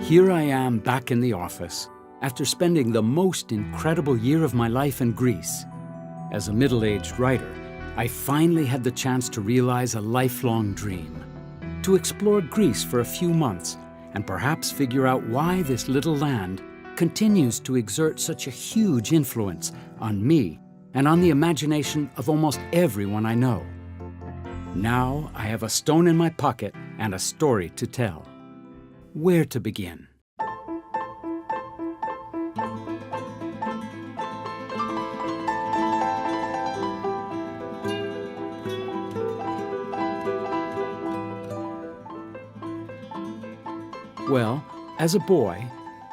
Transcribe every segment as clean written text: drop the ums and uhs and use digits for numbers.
Here I am back in the office after spending the most incredible year of my life in Greece. As a middle-aged writer, I finally had the chance to realize a lifelong dream. To explore Greece for a few months and perhaps figure out why this little land continues to exert such a huge influence on me and on the imagination of almost everyone I know. Now I have a stone in my pocket and a story to tell. Where to begin? Well, as a boy,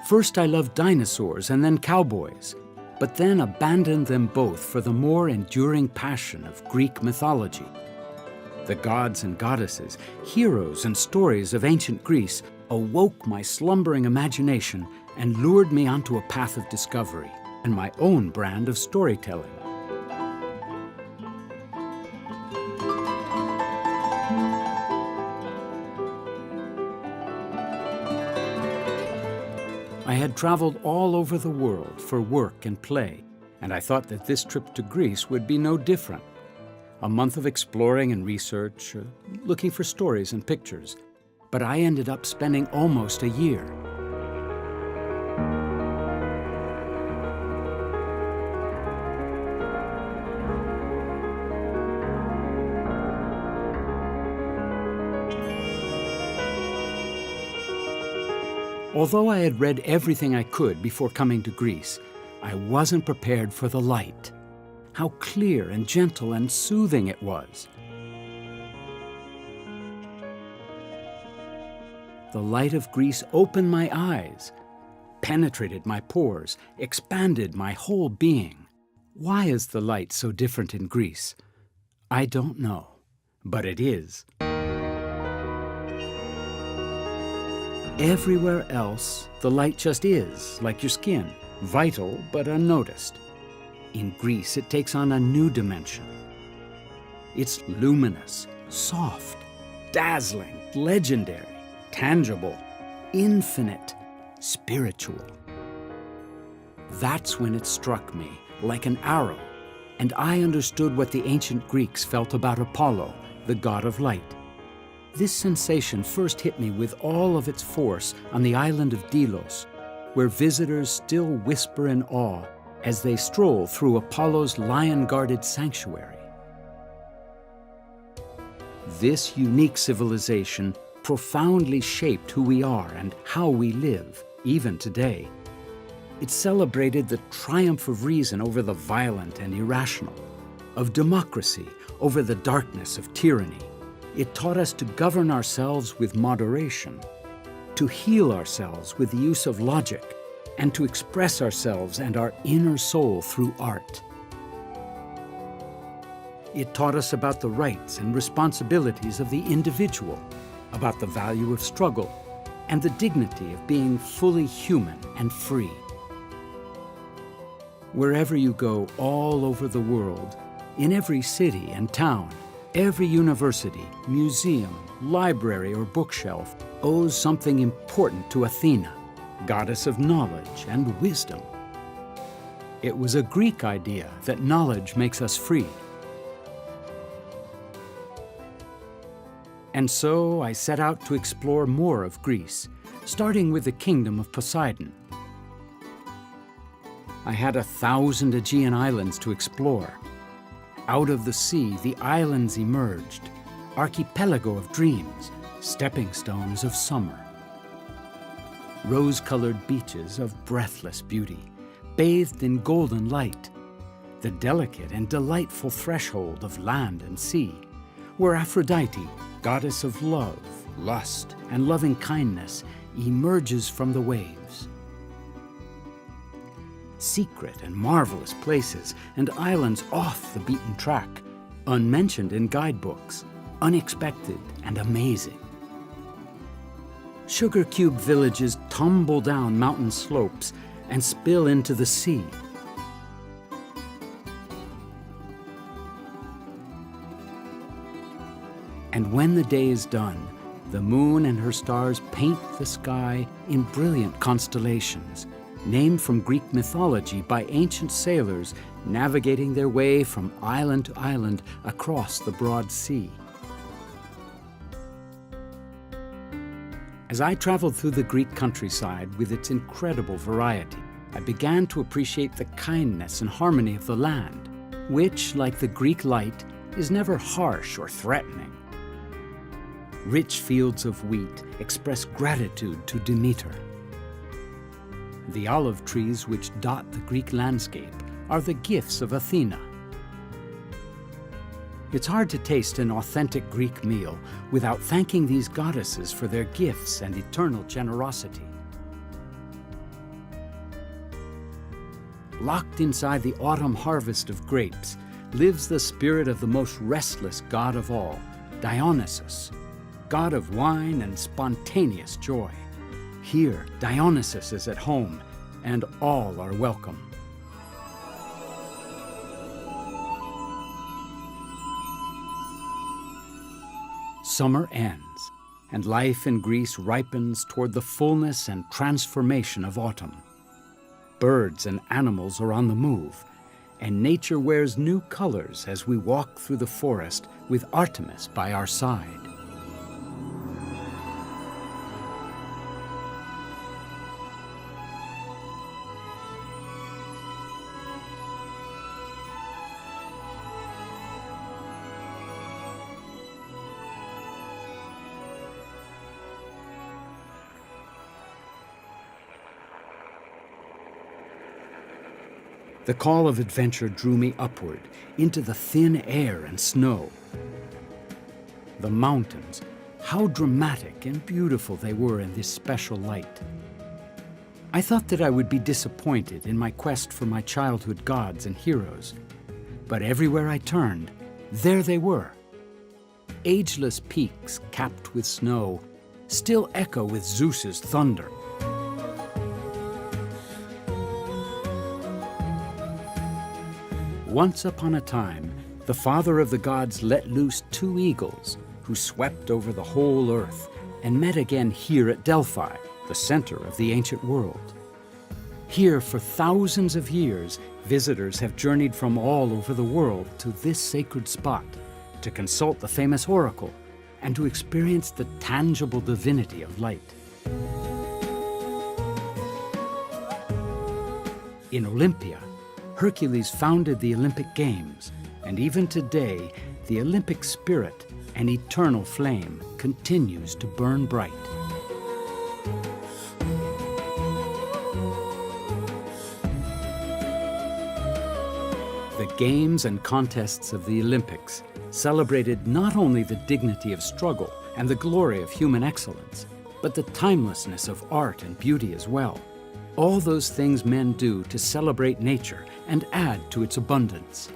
first I loved dinosaurs and then cowboys, but then abandoned them both for the more enduring passion of Greek mythology. The gods and goddesses, heroes and stories of ancient Greece awoke my slumbering imagination and lured me onto a path of discovery and my own brand of storytelling. I had traveled all over the world for work and play, and I thought that this trip to Greece would be no different. A month of exploring and research, looking for stories and pictures, but I ended up spending almost a year. Although I had read everything I could before coming to Greece, I wasn't prepared for the light. How clear and gentle and soothing it was. The light of Greece opened my eyes, penetrated my pores, expanded my whole being. Why is the light so different in Greece? I don't know, but it is. Everywhere else, the light just is, like your skin, vital but unnoticed. In Greece, it takes on a new dimension. It's luminous, soft, dazzling, legendary, tangible, infinite, spiritual. That's when it struck me, like an arrow, and I understood what the ancient Greeks felt about Apollo, the god of light. This sensation first hit me with all of its force on the island of Delos, where visitors still whisper in awe as they stroll through Apollo's lion-guarded sanctuary. This unique civilization profoundly shaped who we are and how we live, even today. It celebrated the triumph of reason over the violent and irrational, of democracy over the darkness of tyranny. It taught us to govern ourselves with moderation, to heal ourselves with the use of logic, and to express ourselves and our inner soul through art. It taught us about the rights and responsibilities of the individual, about the value of struggle, and the dignity of being fully human and free. Wherever you go all over the world, in every city and town, every university, museum, library, or bookshelf owes something important to Athena, goddess of knowledge and wisdom. It was a Greek idea that knowledge makes us free. And so I set out to explore more of Greece, starting with the kingdom of Poseidon. I had 1,000 Aegean islands to explore. Out of the sea, the islands emerged, archipelago of dreams, stepping stones of summer. Rose-colored beaches of breathless beauty, bathed in golden light, the delicate and delightful threshold of land and sea, where Aphrodite, goddess of love, lust, and loving kindness, emerges from the waves. Secret and marvelous places and islands off the beaten track, unmentioned in guidebooks, unexpected and amazing. Sugar cube villages tumble down mountain slopes and spill into the sea. And when the day is done, The moon and her stars paint the sky in brilliant constellations, named from Greek mythology by ancient sailors navigating their way from island to island across the broad sea. As I traveled through the Greek countryside with its incredible variety, I began to appreciate the kindness and harmony of the land, which, like the Greek light, is never harsh or threatening. Rich fields of wheat express gratitude to Demeter. The olive trees which dot the Greek landscape are the gifts of Athena. It's hard to taste an authentic Greek meal without thanking these goddesses for their gifts and eternal generosity. Locked inside the autumn harvest of grapes lives the spirit of the most restless god of all, Dionysus, god of wine and spontaneous joy. Here, Dionysus is at home, and all are welcome. Summer ends, and life in Greece ripens toward the fullness and transformation of autumn. Birds and animals are on the move, and nature wears new colors as we walk through the forest with Artemis by our side. The call of adventure drew me upward, into the thin air and snow. The mountains, how dramatic and beautiful they were in this special light. I thought that I would be disappointed in my quest for my childhood gods and heroes, but everywhere I turned, there they were. Ageless peaks capped with snow still echo with Zeus's thunder. Once upon a time, the father of the gods let loose 2 eagles who swept over the whole earth and met again here at Delphi, the center of the ancient world. Here, for thousands of years, visitors have journeyed from all over the world to this sacred spot to consult the famous oracle and to experience the tangible divinity of light. In Olympia, Hercules founded the Olympic Games, and even today, the Olympic spirit, an eternal flame, continues to burn bright. The games and contests of the Olympics celebrated not only the dignity of struggle and the glory of human excellence, but the timelessness of art and beauty as well. All those things men do to celebrate nature and add to its abundance.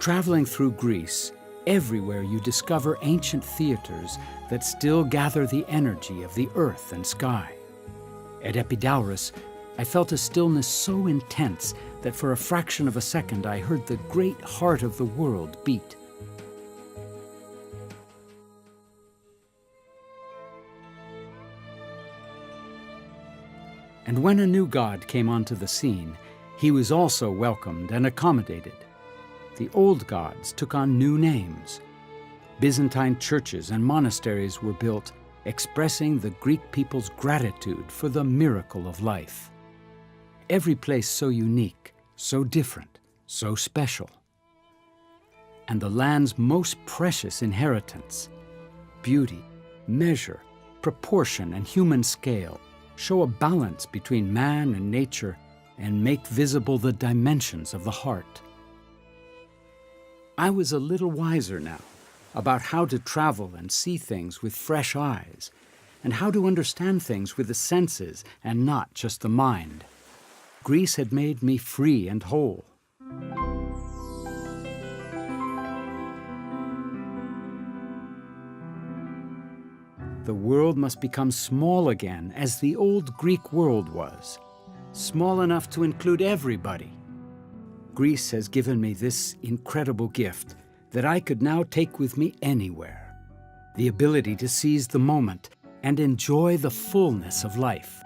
Traveling through Greece, everywhere you discover ancient theaters that still gather the energy of the earth and sky. At Epidaurus, I felt a stillness so intense that for a fraction of a second I heard the great heart of the world beat. And when a new god came onto the scene, he was also welcomed and accommodated. The old gods took on new names. Byzantine churches and monasteries were built, expressing the Greek people's gratitude for the miracle of life. Every place so unique, so different, so special. And the land's most precious inheritance, beauty, measure, proportion, and human scale, show a balance between man and nature and make visible the dimensions of the heart. I was a little wiser now about how to travel and see things with fresh eyes, and how to understand things with the senses and not just the mind. Greece had made me free and whole. The world must become small again as the old Greek world was, small enough to include everybody. Greece has given me this incredible gift that I could now take with me anywhere. The ability to seize the moment and enjoy the fullness of life.